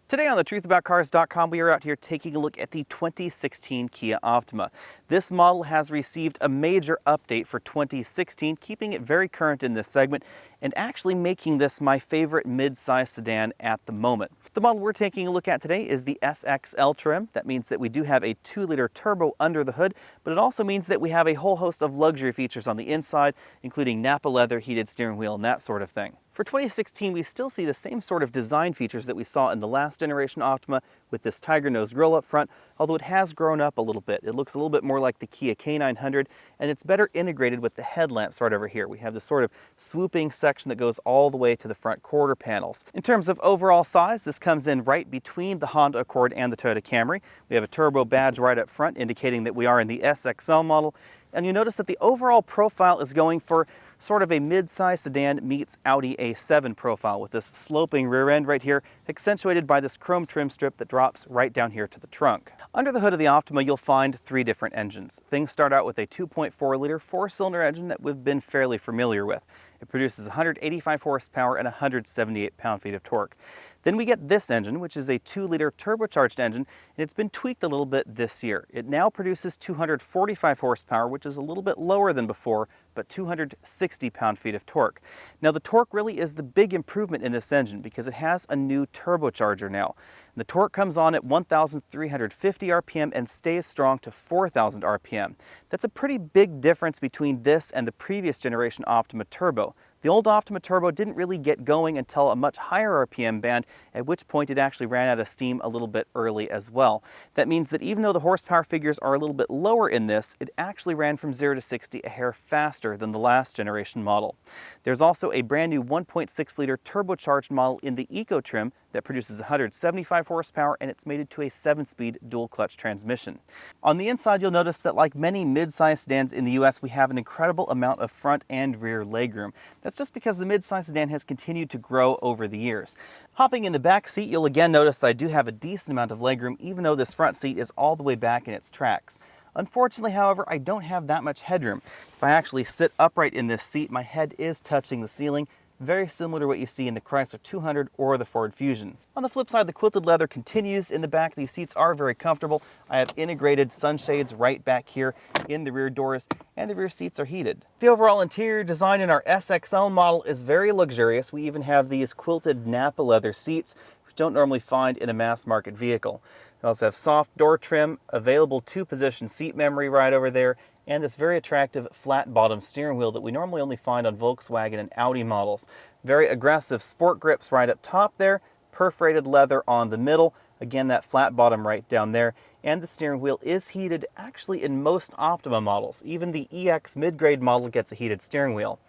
Today on thetruThaboutCars.com, we are out here taking a look at the 2016 Kia Optima. This model has received a major update for 2016, keeping it very current in this segment and actually making this my favorite mid-size sedan at the moment. The model we're taking a look at today is the SXL trim. That means that we do have a 2-liter turbo under the hood, but it also means that we have a whole host of luxury features on the inside, including Napa leather, heated steering wheel, and that sort of thing. For 2016, we still see the same sort of design features that we saw in the last generation Optima with this tiger nose grille up front, although it has grown up a little bit. It looks a little bit more like the Kia K900, and it's better integrated with the headlamps right over here. We have this sort of swooping section that goes all the way to the front quarter panels. In terms of overall size, this comes in right between the Honda Accord and the Toyota Camry. We have a turbo badge right up front indicating that we are in the SXL model, and you notice that the overall profile is going for sort of a mid-size sedan meets Audi A7 profile with this sloping rear end right here, accentuated by this chrome trim strip that drops right down here to the trunk. Under the hood of the Optima, you'll find 3 different engines. Things start out with a 2.4-liter 4-cylinder engine that we've been fairly familiar with. It produces 185 horsepower and 178 pound-feet of torque. Then we get this engine, which is a 2-liter turbocharged engine, and it's been tweaked a little bit this year. It now produces 245 horsepower, which is a little bit lower than before, but 260 pound-feet of torque. Now the torque really is the big improvement in this engine because it has a new turbocharger now. The torque comes on at 1,350 RPM and stays strong to 4,000 RPM. That's a pretty big difference between this and the previous generation Optima Turbo. The old Optima Turbo didn't really get going until a much higher RPM band, at which point it actually ran out of steam a little bit early as well. That means that even though the horsepower figures are a little bit lower in this, it actually ran from 0 to 60 a hair faster than the last generation model. There's also a brand new 1.6-liter turbocharged model in the Eco trim that produces 175 horsepower, and it's mated to a 7-speed dual-clutch transmission. On the inside, you'll notice that like many mid-size sedans in the US, we have an incredible amount of front and rear legroom. That's just because the mid-size sedan has continued to grow over the years. Hopping in the back seat, you'll again notice that I do have a decent amount of legroom, even though this front seat is all the way back in its tracks. Unfortunately, however, I don't have that much headroom. If I actually sit upright in this seat, my head is touching the ceiling, very similar to what you see in the Chrysler 200 or the Ford Fusion. On the flip side, the quilted leather continues in the back. These seats are very comfortable. I have integrated sunshades right back here in the rear doors, and the rear seats are heated. The overall interior design in our SXL model is very luxurious. We even have these quilted Napa leather seats, which you don't normally find in a mass market vehicle. We also have soft door trim, available 2-position seat memory right over there, and this very attractive flat bottom steering wheel that we normally only find on Volkswagen and Audi models. Very aggressive sport grips right up top there, perforated leather on the middle, again that flat bottom right down there, and the steering wheel is heated actually in most Optima models. Even the EX mid-grade model gets a heated steering wheel.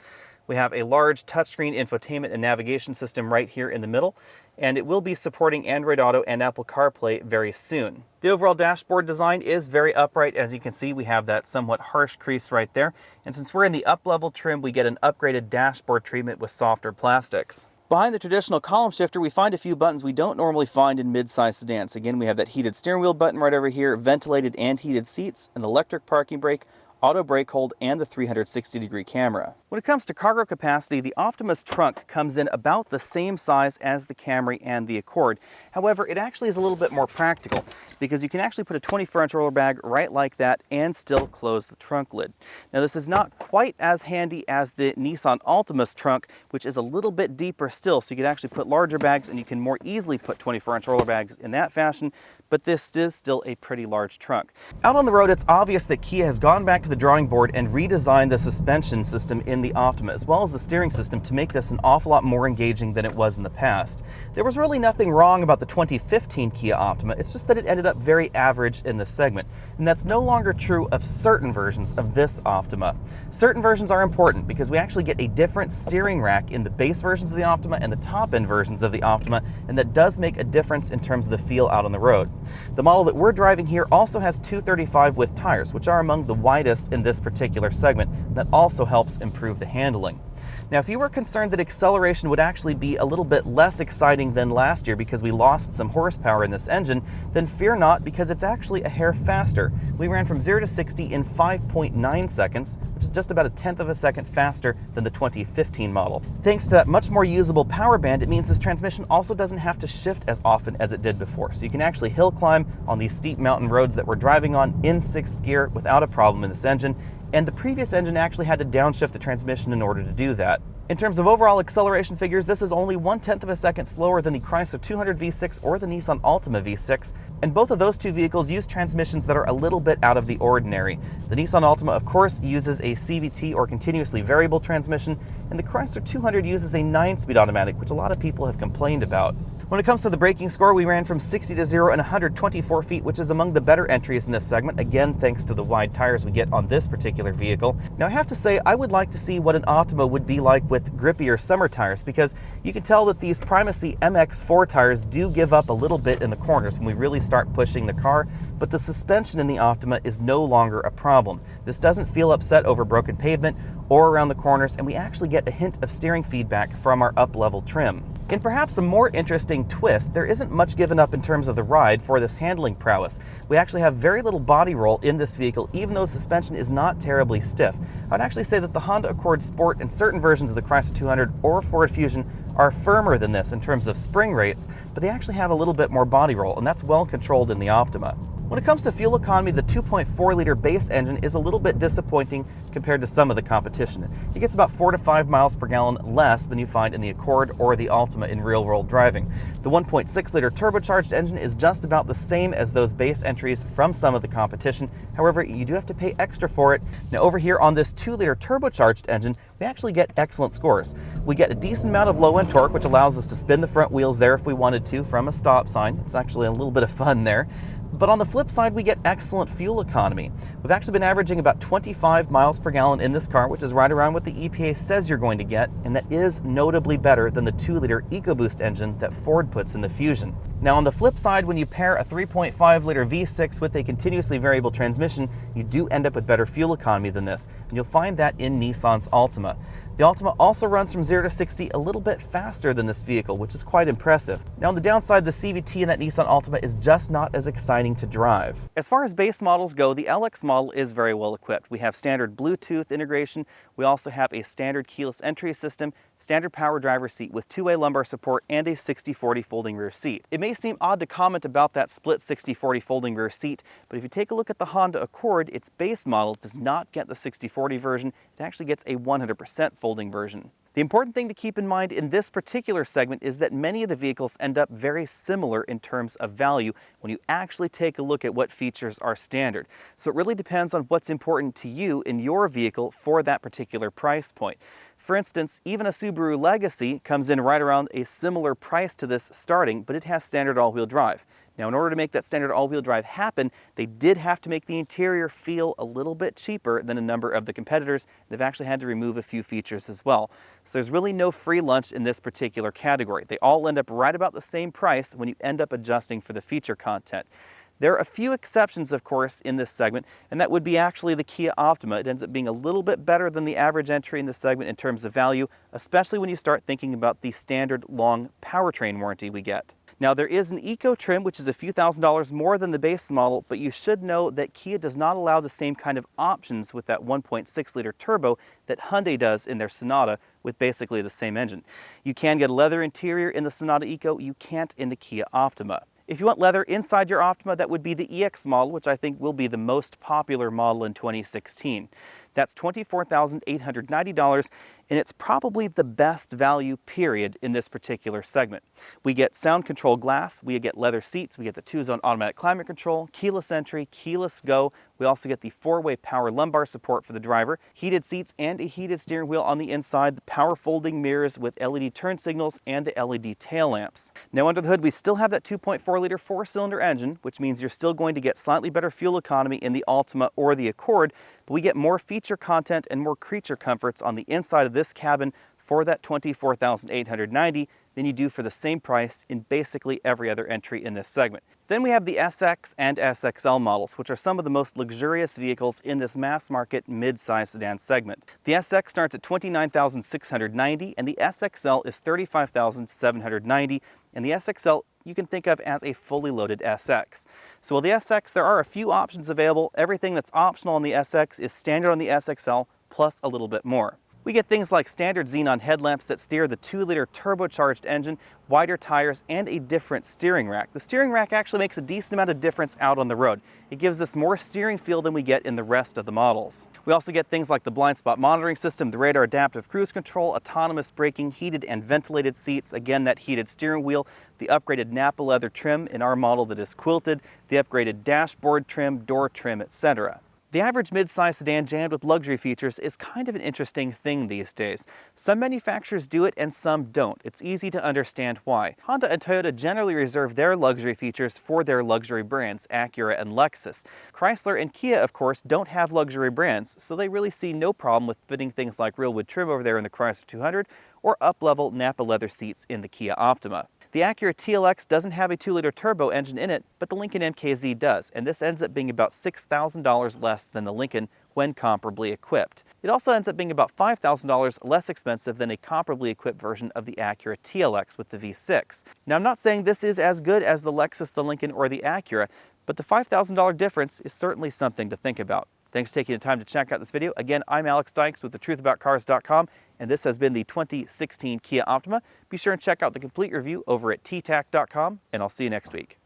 We have a large touchscreen infotainment and navigation system right here in the middle, and it will be supporting Android Auto and Apple CarPlay very soon. The overall dashboard design is very upright. As you can see, we have that somewhat harsh crease right there, and since we're in the up-level trim, we get an upgraded dashboard treatment with softer plastics. Behind the traditional column shifter, we find a few buttons we don't normally find in mid-size sedans. Again, we have that heated steering wheel button right over here, ventilated and heated seats, an electric parking brake, auto brake hold, and the 360-degree camera. When it comes to cargo capacity, the Optima's trunk comes in about the same size as the Camry and the Accord. However, it actually is a little bit more practical because you can actually put a 24-inch roller bag right like that and still close the trunk lid. Now, this is not quite as handy as the Nissan Altima's trunk, which is a little bit deeper still, so you can actually put larger bags and you can more easily put 24-inch roller bags in that fashion, but this is still a pretty large trunk. Out on the road, it's obvious that Kia has gone back to the drawing board and redesigned the suspension system in the Optima, as well as the steering system, to make this an awful lot more engaging than it was in the past. There was really nothing wrong about the 2015 Kia Optima, it's just that it ended up very average in this segment, and that's no longer true of certain versions of this Optima. Certain versions are important because we actually get a different steering rack in the base versions of the Optima and the top-end versions of the Optima, and that does make a difference in terms of the feel out on the road. The model that we're driving here also has 235 width tires, which are among the widest in this particular segment. That also helps improve the handling. Now, if you were concerned that acceleration would actually be a little bit less exciting than last year because we lost some horsepower in this engine, then fear not, because it's actually a hair faster. We ran from 0 to 60 in 5.9 seconds, which is just about a tenth of a second faster than the 2015 model. Thanks to that much more usable power band, it means this transmission also doesn't have to shift as often as it did before. So you can actually hill climb on these steep mountain roads that we're driving on in 6th gear without a problem in this engine. And the previous engine actually had to downshift the transmission in order to do that. In terms of overall acceleration figures, this is only 1/10 of a second slower than the Chrysler 200 V6 or the Nissan Altima V6, and both of those two vehicles use transmissions that are a little bit out of the ordinary. The Nissan Altima, of course, uses a CVT or continuously variable transmission, and the Chrysler 200 uses a 9-speed automatic, which a lot of people have complained about. When it comes to the braking score, we ran from 60 to 0 in 124 feet, which is among the better entries in this segment, again thanks to the wide tires we get on this particular vehicle. Now I have to say, I would like to see what an Optima would be like with grippier summer tires, because you can tell that these Primacy MX4 tires do give up a little bit in the corners when we really start pushing the car, but the suspension in the Optima is no longer a problem. This doesn't feel upset over broken pavement or around the corners, and we actually get a hint of steering feedback from our up-level trim. In perhaps a more interesting twist, there isn't much given up in terms of the ride for this handling prowess. We actually have very little body roll in this vehicle, even though the suspension is not terribly stiff. I'd actually say that the Honda Accord Sport and certain versions of the Chrysler 200 or Ford Fusion are firmer than this in terms of spring rates, but they actually have a little bit more body roll, and that's well controlled in the Optima. When it comes to fuel economy, the 2.4-liter base engine is a little bit disappointing compared to some of the competition. It gets about 4 to 5 miles per gallon less than you find in the Accord or the Altima in real-world driving. The 1.6-liter turbocharged engine is just about the same as those base entries from some of the competition. However, you do have to pay extra for it. Now over here on this 2-liter turbocharged engine, we actually get excellent scores. We get a decent amount of low-end torque, which allows us to spin the front wheels there if we wanted to from a stop sign. It's actually a little bit of fun there. But on the flip side, we get excellent fuel economy. We've actually been averaging about 25 miles per gallon in this car, which is right around what the EPA says you're going to get, and that is notably better than the 2-liter EcoBoost engine that Ford puts in the Fusion. Now on the flip side, when you pair a 3.5-liter V6 with a continuously variable transmission, you do end up with better fuel economy than this, and you'll find that in Nissan's Altima. The Altima also runs from 0 to 60 a little bit faster than this vehicle, which is quite impressive. Now on the downside, the CVT in that Nissan Altima is just not as exciting to drive. As far as base models go, the LX model is very well equipped. We have standard Bluetooth integration. We also have a standard keyless entry system, standard power driver seat with two-way lumbar support, and a 60/40 folding rear seat. It may seem odd to comment about that split 60/40 folding rear seat, but if you take a look at the Honda Accord, its base model does not get the 60/40 version. It actually gets a 100% folding version. The important thing to keep in mind in this particular segment is that many of the vehicles end up very similar in terms of value when you actually take a look at what features are standard. So it really depends on what's important to you in your vehicle for that particular price point. For instance, even a Subaru Legacy comes in right around a similar price to this starting, but it has standard all-wheel drive. Now, in order to make that standard all-wheel drive happen, they did have to make the interior feel a little bit cheaper than a number of the competitors. They've actually had to remove a few features as well. So there's really no free lunch in this particular category. They all end up right about the same price when you end up adjusting for the feature content. There are a few exceptions, of course, in this segment, and that would be actually the Kia Optima. It ends up being a little bit better than the average entry in this segment in terms of value, especially when you start thinking about the standard long powertrain warranty we get. Now, there is an Eco trim, which is a few $1,000s more than the base model, but you should know that Kia does not allow the same kind of options with that 1.6-liter turbo that Hyundai does in their Sonata with basically the same engine. You can get a leather interior in the Sonata Eco, you can't in the Kia Optima. If you want leather inside your Optima, that would be the EX model, which I think will be the most popular model in 2016. That's $24,890, and it's probably the best value period in this particular segment. We get sound control glass, we get leather seats, we get the 2-zone automatic climate control, keyless entry, keyless go. We also get the 4-way power lumbar support for the driver, heated seats, and a heated steering wheel on the inside, the power folding mirrors with LED turn signals, and the LED tail lamps. Now under the hood, we still have that 2.4-liter 4-cylinder engine, which means you're still going to get slightly better fuel economy in the Altima or the Accord, but we get more feature content and more creature comforts on the inside of this cabin for that $24,890 than you do for the same price in basically every other entry in this segment. Then we have the SX and SXL models, which are some of the most luxurious vehicles in this mass market mid-size sedan segment. The SX starts at $29,690 and the SXL is $35,790, and the SXL you can think of as a fully loaded SX. So while the SX, there are a few options available, everything that's optional on the SX is standard on the SXL plus a little bit more. We get things like standard xenon headlamps that steer the 2-liter turbocharged engine, wider tires, and a different steering rack. The steering rack actually makes a decent amount of difference out on the road. It gives us more steering feel than we get in the rest of the models. We also get things like the blind spot monitoring system, the radar adaptive cruise control, autonomous braking, heated and ventilated seats, again that heated steering wheel, the upgraded Napa leather trim in our model that is quilted, the upgraded dashboard trim, door trim, etc. The average mid-size sedan jammed with luxury features is kind of an interesting thing these days. Some manufacturers do it and some don't. It's easy to understand why. Honda and Toyota generally reserve their luxury features for their luxury brands, Acura and Lexus. Chrysler and Kia, of course, don't have luxury brands, so they really see no problem with fitting things like real wood trim over there in the Chrysler 200 or up-level Napa leather seats in the Kia Optima. The Acura TLX doesn't have a 2-liter turbo engine in it, but the Lincoln MKZ does, and this ends up being about $6,000 less than the Lincoln when comparably equipped. It also ends up being about $5,000 less expensive than a comparably equipped version of the Acura TLX with the V6. Now, I'm not saying this is as good as the Lexus, the Lincoln, or the Acura, but the $5,000 difference is certainly something to think about. Thanks for taking the time to check out this video. Again, I'm Alex Dykes with thetruthaboutcars.com, and this has been the 2016 Kia Optima. Be sure and check out the complete review over at ttac.com, and I'll see you next week.